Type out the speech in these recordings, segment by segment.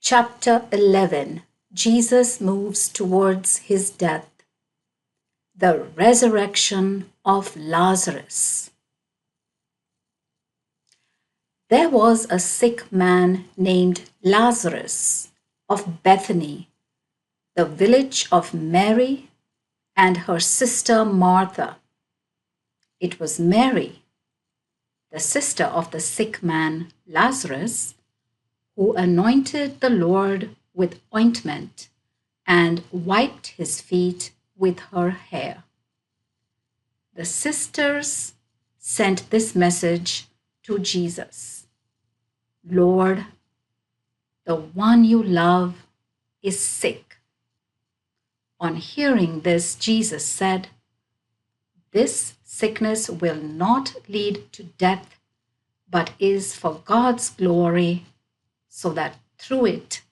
Chapter 11. Jesus moves towards his death. The resurrection of Lazarus. There was a sick man named Lazarus of Bethany, the village of Mary and her sister Martha. It was Mary, the sister of the sick man Lazarus, who anointed the Lord with ointment and wiped his feet with her hair. The sisters sent this message to Jesus: Lord, the one you love is sick. On hearing this, Jesus said, "This sickness will not lead to death, but is for God's glory, so that through it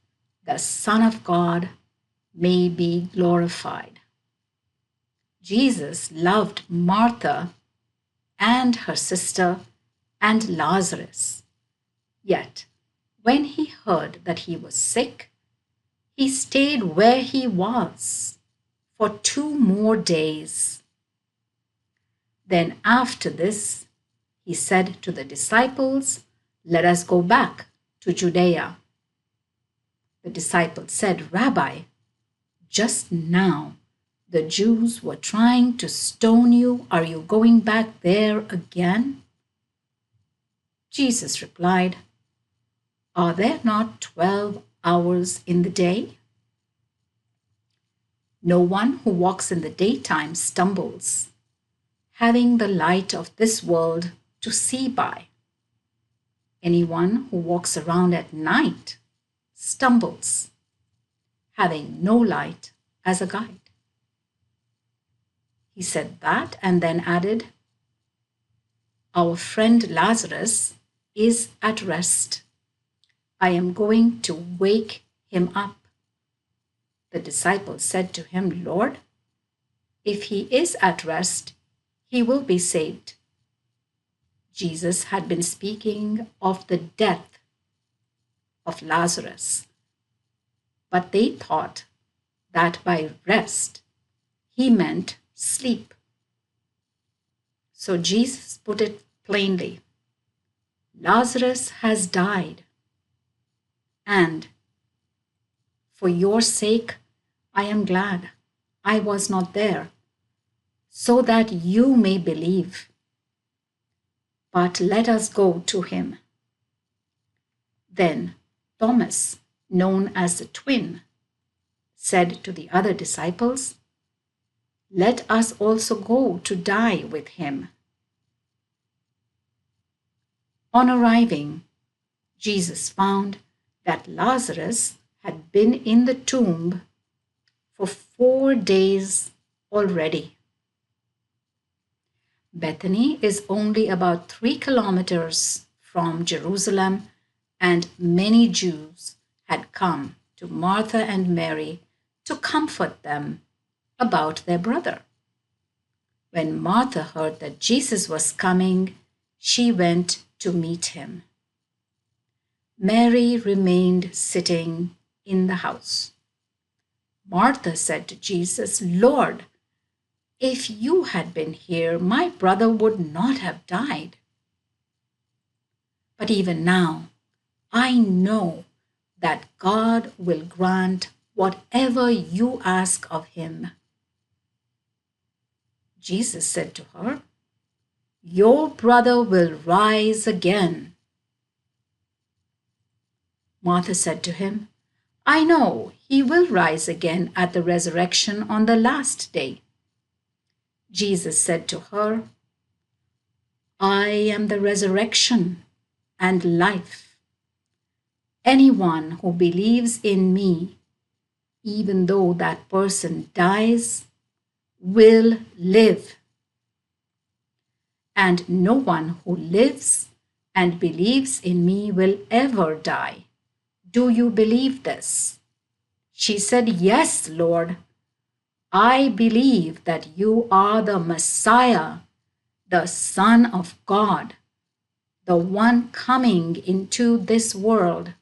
the Son of God may be glorified." Jesus loved Martha and her sister and Lazarus. Yet, when he heard that he was sick, he stayed where he was for 2 more days. Then after this, he said to the disciples, "Let us go back to Judea." The disciples said, "Rabbi, just now the Jews were trying to stone you. Are you going back there again?" Jesus replied, "Are there not 12 hours in the day? No one who walks in the daytime stumbles, having the light of this world to see by. Anyone who walks around at night stumbles, having no light as a guide." He said that and then added, "Our friend Lazarus is at rest. I am going to wake him up." The disciples said to him, "Lord, if he is at rest, he will be saved." Jesus had been speaking of the death of Lazarus, but they thought that by rest he meant sleep. So Jesus put it plainly: "Lazarus has died, and for your sake I am glad I was not there, so that you may believe. But let us go to him." Then Thomas, known as the twin, said to the other disciples, "Let us also go to die with him." On arriving, Jesus found that Lazarus had been in the tomb for 4 days already. Bethany is only about 3 kilometers from Jerusalem, and many Jews had come to Martha and Mary to comfort them about their brother. When Martha heard that Jesus was coming, she went to meet him. Mary remained sitting in the house. Martha said to Jesus, "Lord, if you had been here, my brother would not have died. But even now, I know that God will grant whatever you ask of him." Jesus said to her, "Your brother will rise again." Martha said to him, "I know he will rise again at the resurrection on the last day." Jesus said to her, "I am the resurrection and life. Anyone who believes in me, even though that person dies, will live. And no one who lives and believes in me will ever die. Do you believe this?" She said, "Yes, Lord. I believe that you are the Messiah, the Son of God, the one coming into this world."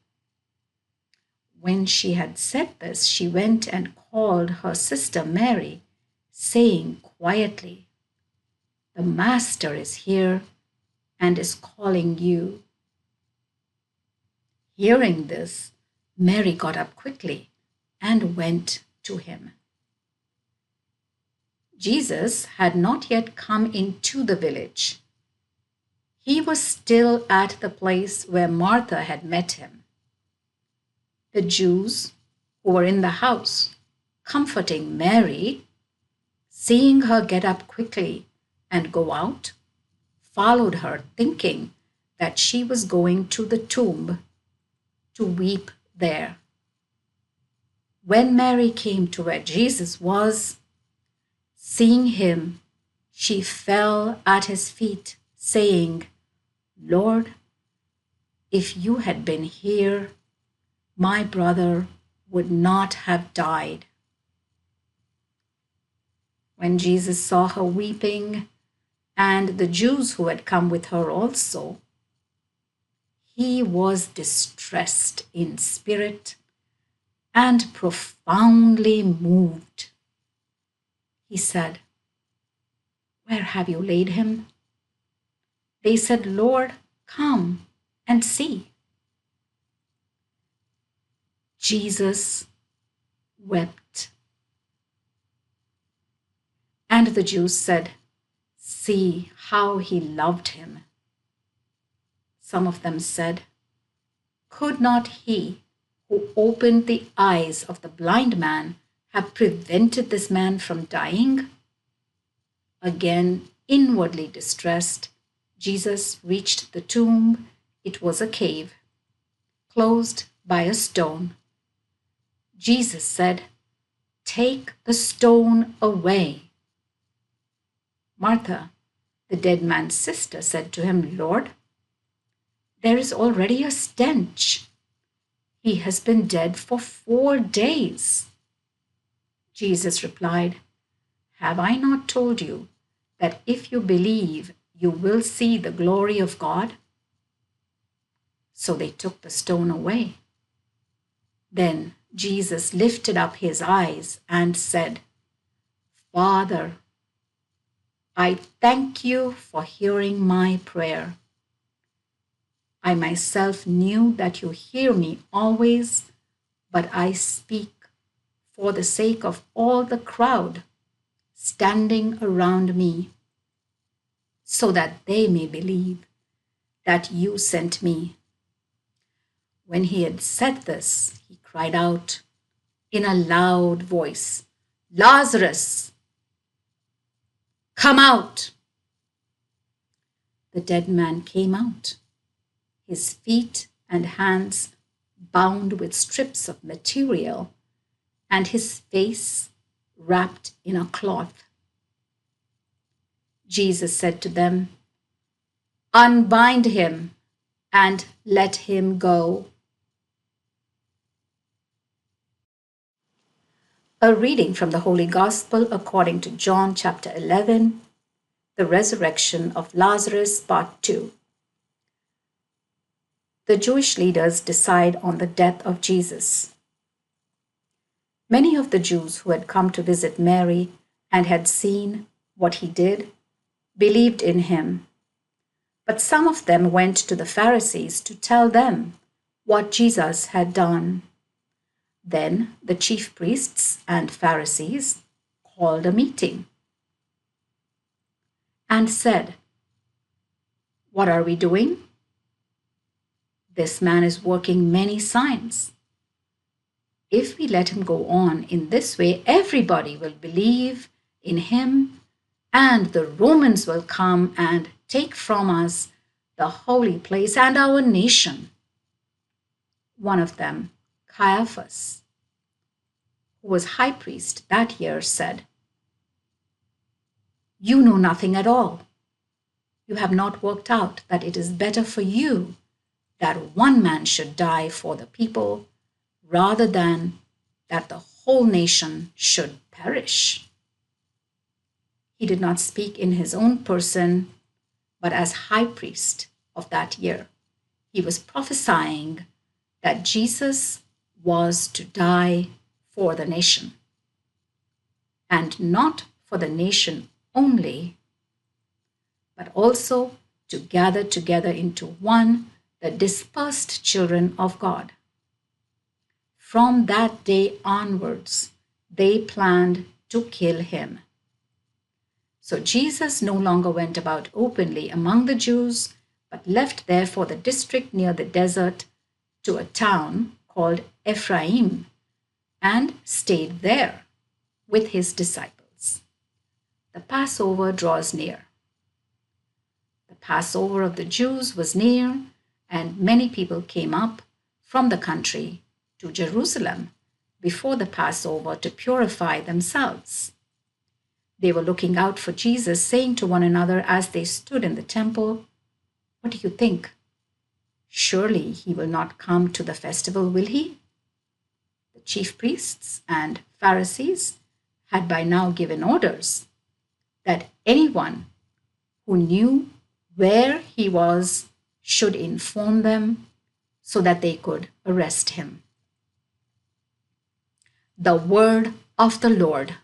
When she had said this, she went and called her sister Mary, saying quietly, "The Master is here and is calling you." Hearing this, Mary got up quickly and went to him. Jesus had not yet come into the village. He was still at the place where Martha had met him. The Jews who were in the house, comforting Mary, seeing her get up quickly and go out, followed her, thinking that she was going to the tomb to weep there. When Mary came to where Jesus was, seeing him, she fell at his feet, saying, "Lord, if you had been here, my brother would not have died." When Jesus saw her weeping, and the Jews who had come with her also, he was distressed in spirit and profoundly moved. He said, "Where have you laid him?" They said, "Lord, come and see." Jesus wept. And the Jews said, "See how he loved him." Some of them said, "Could not he who opened the eyes of the blind man have prevented this man from dying?" Again, inwardly distressed, Jesus reached the tomb. It was a cave, closed by a stone. Jesus said, "Take the stone away." Martha, the dead man's sister, said to him, "Lord, there is already a stench. He has been dead for 4 days." Jesus replied, "Have I not told you that if you believe, you will see the glory of God?" So they took the stone away. Then Jesus lifted up his eyes and said, "Father, I thank you for hearing my prayer. I myself knew that you hear me always, but I speak for the sake of all the crowd standing around me, so that they may believe that you sent me." When he had said this, he cried out in a loud voice, "Lazarus, come out!" The dead man came out, his feet and hands bound with strips of material, and his face wrapped in a cloth. Jesus said to them, "Unbind him and let him go." A reading from the Holy Gospel according to John chapter 11, the resurrection of Lazarus, part 2. The Jewish leaders decide on the death of Jesus. Many of the Jews who had come to visit Mary and had seen what he did believed in him. But some of them went to the Pharisees to tell them what Jesus had done. Then the chief priests and Pharisees called a meeting and said, "What are we doing? This man is working many signs. If we let him go on in this way, everybody will believe in him, and the Romans will come and take from us the holy place and our nation." One of them, Caiaphas, who was high priest that year, said, "You know nothing at all. You have not worked out that it is better for you that one man should die for the people rather than that the whole nation should perish." He did not speak in his own person, but as high priest of that year. He was prophesying that Jesus was to die for the nation, and not for the nation only, but also to gather together into one the dispersed children of God. From that day onwards, they planned to kill him. So Jesus no longer went about openly among the Jews, but left therefore the district near the desert to a town called Ephraim, and stayed there with his disciples. The Passover draws near. The Passover of the Jews was near, and many people came up from the country to Jerusalem before the Passover to purify themselves. They were looking out for Jesus, saying to one another as they stood in the temple, "What do you think? Surely he will not come to the festival, will he?" The chief priests and Pharisees had by now given orders that anyone who knew where he was should inform them so that they could arrest him. The word of the Lord.